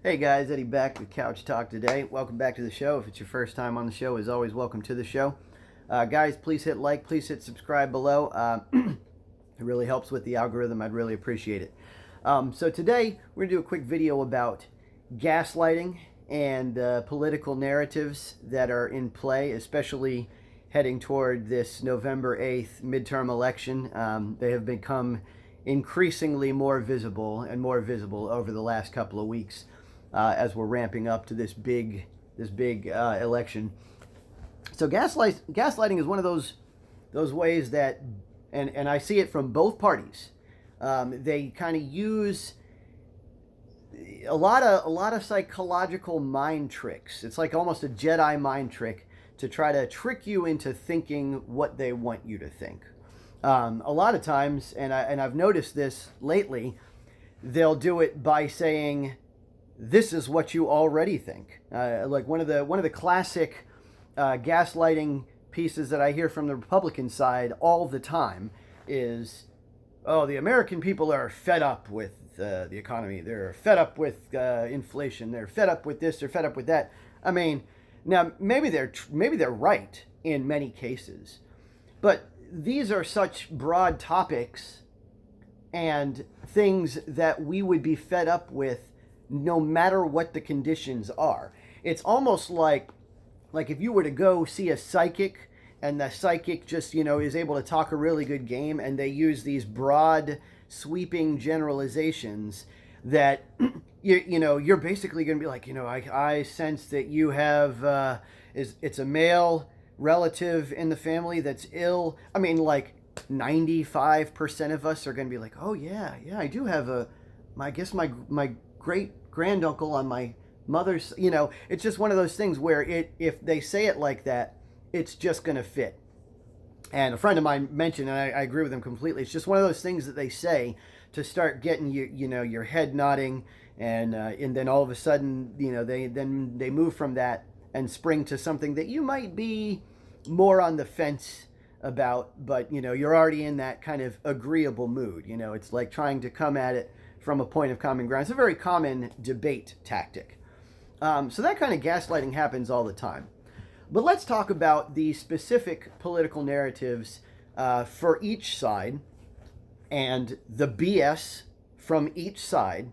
Hey guys, Eddie back with Couch Talk today. Welcome back to the show. If it's your first time on the show, as always, welcome to the show. Guys, please hit like, please hit subscribe below. It really helps with the algorithm. I'd really appreciate it. So today, we're going to do a quick video about gaslighting and political narratives that are in play, especially heading toward this November 8th midterm election. They have become increasingly more visible and more visible over the last couple of weeks. As we're ramping up to this big election. So gaslighting is one of those ways that, and I see it from both parties. They kind of use a lot of psychological mind tricks. It's like almost a Jedi mind trick to try to trick you into thinking what they want you to think. A lot of times, and I've noticed this lately, they'll do it by saying, this is what you already think. Like one of the classic gaslighting pieces that I hear from the Republican side all the time is, oh, the American people are fed up with the economy. They're fed up with inflation. They're fed up with this. They're fed up with that. I mean, now maybe they're right in many cases, but these are such broad topics and things that we would be fed up with no matter what the conditions are. It's almost like if you were to go see a psychic and the psychic just, is able to talk a really good game, and they use these broad sweeping generalizations that you're basically going to be like, I sense that you have it's a male relative in the family that's ill. I mean, like 95% of us are going to be like, oh yeah, I do have I guess my great granduncle on my mother's, it's just one of those things where if they say it like that, it's just going to fit. And a friend of mine mentioned, and I agree with him completely, it's just one of those things that they say to start getting your head nodding, and then all of a sudden, they move from that and spring to something that you might be more on the fence about, but you're already in that kind of agreeable mood. It's like trying to come at it from a point of common ground. It's a very common debate tactic. So that kind of gaslighting happens all the time. But let's talk about the specific political narratives for each side and the BS from each side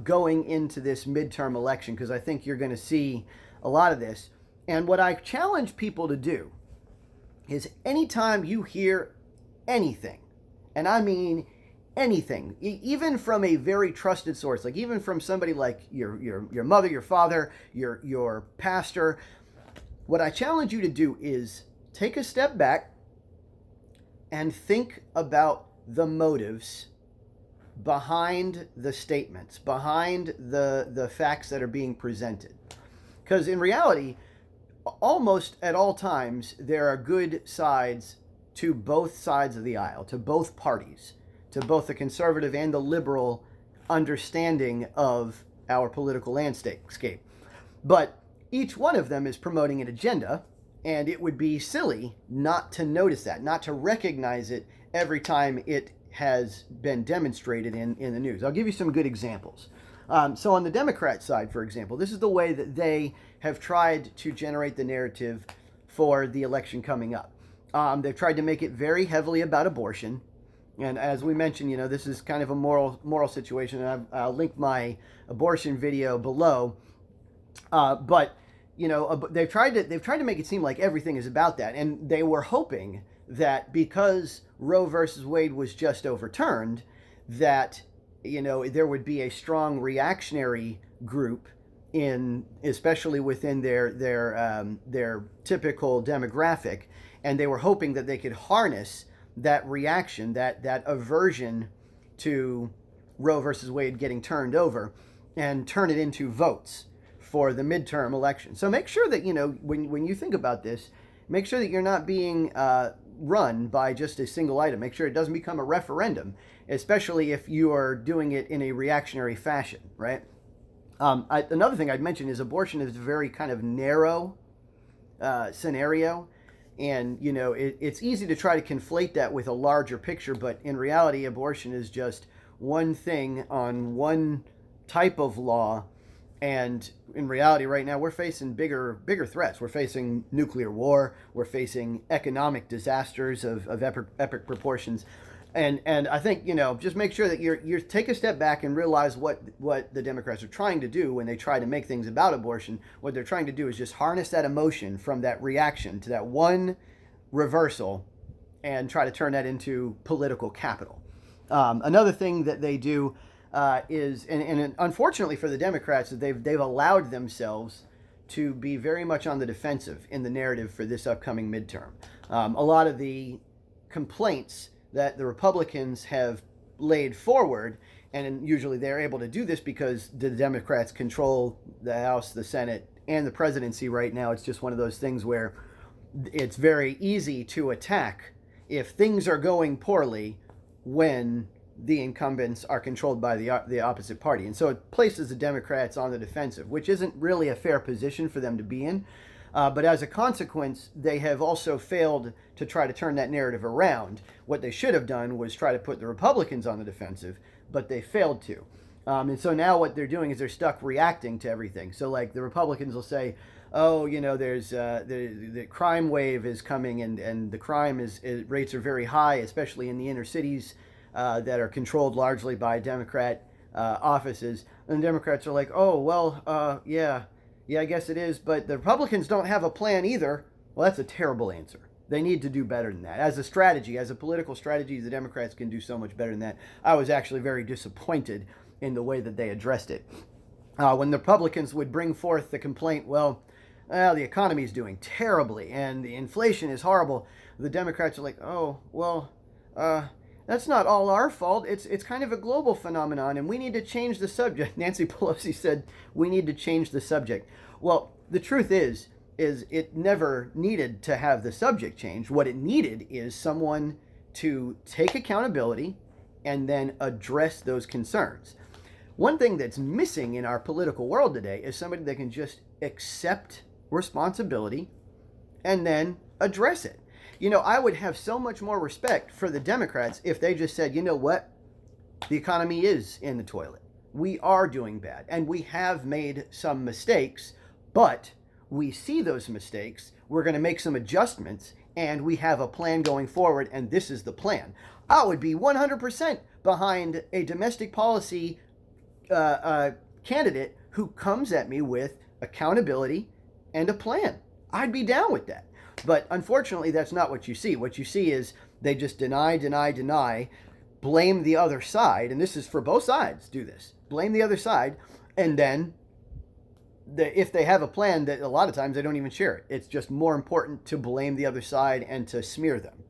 going into this midterm election, because I think you're going to see a lot of this. And what I challenge people to do is anytime you hear anything, and I mean anything, even from a very trusted source, like even from somebody like your mother, your father, your pastor, what I challenge you to do is take a step back and think about the motives behind the statements, behind the facts that are being presented. Because in reality, almost at all times, there are good sides to both sides of the aisle, to both parties, to both the conservative and the liberal understanding of our political landscape. But each one of them is promoting an agenda, and it would be silly not to notice that, not to recognize it every time it has been demonstrated in the news. I'll give you some good examples. So on the Democrat side, for example, this is the way that they have tried to generate the narrative for the election coming up. They've tried to make it very heavily about abortion. And as we mentioned, this is kind of a moral situation, and I'll link my abortion video below. But they've tried to make it seem like everything is about that, and they were hoping that because Roe versus Wade was just overturned, that there would be a strong reactionary group especially within their typical demographic, and they were hoping that they could harness that reaction, that aversion to Roe versus Wade getting turned over, and turn it into votes for the midterm election. So make sure that, when you think about this, make sure that you're not being run by just a single item. Make sure it doesn't become a referendum, especially if you are doing it in a reactionary fashion, right? Another thing I'd mention is abortion is a very kind of narrow scenario. And, it's easy to try to conflate that with a larger picture, but in reality, abortion is just one thing on one type of law And in reality, right now, we're facing bigger threats. We're facing nuclear war. We're facing economic disasters of epic proportions. And I think, just make sure that you're take a step back and realize what the Democrats are trying to do when they try to make things about abortion. What they're trying to do is just harness that emotion from that reaction to that one reversal and try to turn that into political capital. Another thing that they do is, and unfortunately for the Democrats, they've allowed themselves to be very much on the defensive in the narrative for this upcoming midterm. A lot of the complaints that the Republicans have laid forward, and usually they're able to do this because the Democrats control the House, the Senate, and the presidency right now. It's just one of those things where it's very easy to attack if things are going poorly when the incumbents are controlled by the opposite party. And so it places the Democrats on the defensive, which isn't really a fair position for them to be in. But as a consequence, they have also failed to try to turn that narrative around. What they should have done was try to put the Republicans on the defensive, but they failed to. And so now what they're doing is they're stuck reacting to everything. So like the Republicans will say, oh, there's the crime wave is coming, and the crime rates are very high, especially in the inner cities that are controlled largely by Democrat offices. And the Democrats are like, oh, well, yeah, I guess it is. But the Republicans don't have a plan either. Well, that's a terrible answer. They need to do better than that. As a strategy, as a political strategy, the Democrats can do so much better than that. I was actually very disappointed in the way that they addressed it. When the Republicans would bring forth the complaint, well, the economy is doing terribly and the inflation is horrible, the Democrats are like, oh, well, that's not all our fault. It's kind of a global phenomenon, and we need to change the subject. Nancy Pelosi said, we need to change the subject. Well, the truth is it never needed to have the subject changed. What it needed is someone to take accountability and then address those concerns. One thing that's missing in our political world today is somebody that can just accept responsibility and then address it. I would have so much more respect for the Democrats if they just said, you know what? The economy is in the toilet. We are doing bad, and we have made some mistakes, but we see those mistakes. We're going to make some adjustments, and we have a plan going forward, and this is the plan. I would be 100% behind a domestic policy candidate who comes at me with accountability and a plan. I'd be down with that. But unfortunately, that's not what you see. What you see is they just deny, blame the other side. And this is for both sides, do this. Blame the other side. And then if they have a plan, that a lot of times they don't even share it. It's just more important to blame the other side and to smear them.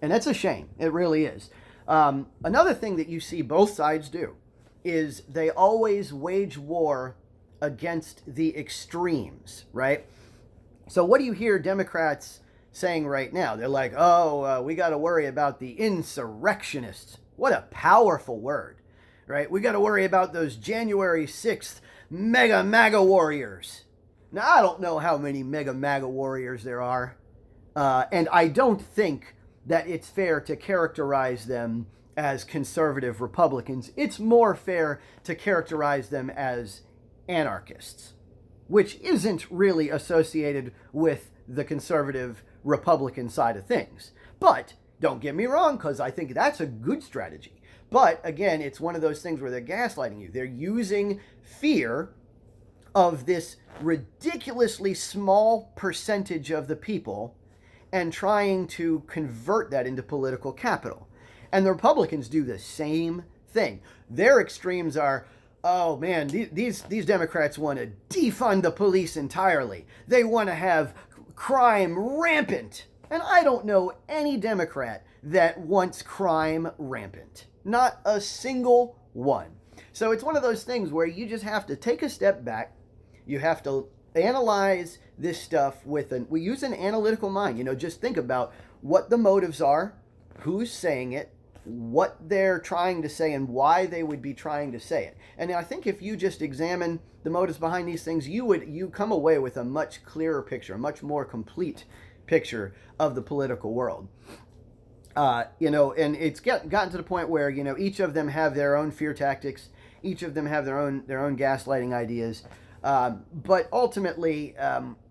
And that's a shame. It really is. Another thing that you see both sides do is they always wage war against the extremes, right? So what do you hear Democrats saying right now? They're like, we got to worry about the insurrectionists. What a powerful word, right? We got to worry about those January 6th mega MAGA warriors. Now, I don't know how many mega MAGA warriors there are, and I don't think that it's fair to characterize them as conservative Republicans. It's more fair to characterize them as anarchists, which isn't really associated with the conservative Republican side of things. But don't get me wrong, because I think that's a good strategy. But again, it's one of those things where they're gaslighting you. They're using fear of this ridiculously small percentage of the people and trying to convert that into political capital. And the Republicans do the same thing. Their extremes are, oh man, these Democrats want to defund the police entirely. They want to have crime rampant. And I don't know any Democrat that wants crime rampant. Not a single one. So it's one of those things where you just have to take a step back. You have to analyze this stuff we use an analytical mind. Just think about what the motives are, who's saying it, what they're trying to say, and why they would be trying to say it. And I think if you just examine the motives behind these things, you come away with a much clearer picture, a much more complete picture of the political world. And it's gotten to the point where, each of them have their own fear tactics. Each of them have their own gaslighting ideas. But ultimately,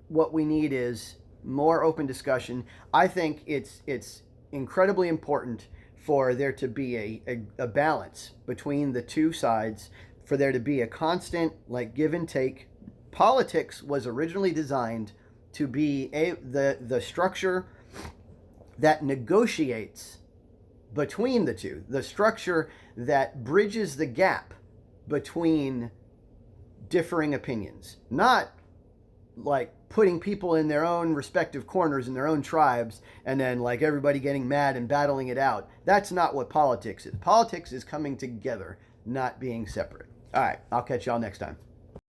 what we need is more open discussion. I think it's incredibly important for there to be a balance between the two sides, for there to be a constant like give and take. Politics was originally designed to be the structure that negotiates between the two, the structure that bridges the gap between differing opinions, not like putting people in their own respective corners in their own tribes and then like everybody getting mad and battling it out. That's not what politics is. Politics is coming together, not being separate. All right, I'll catch y'all next time.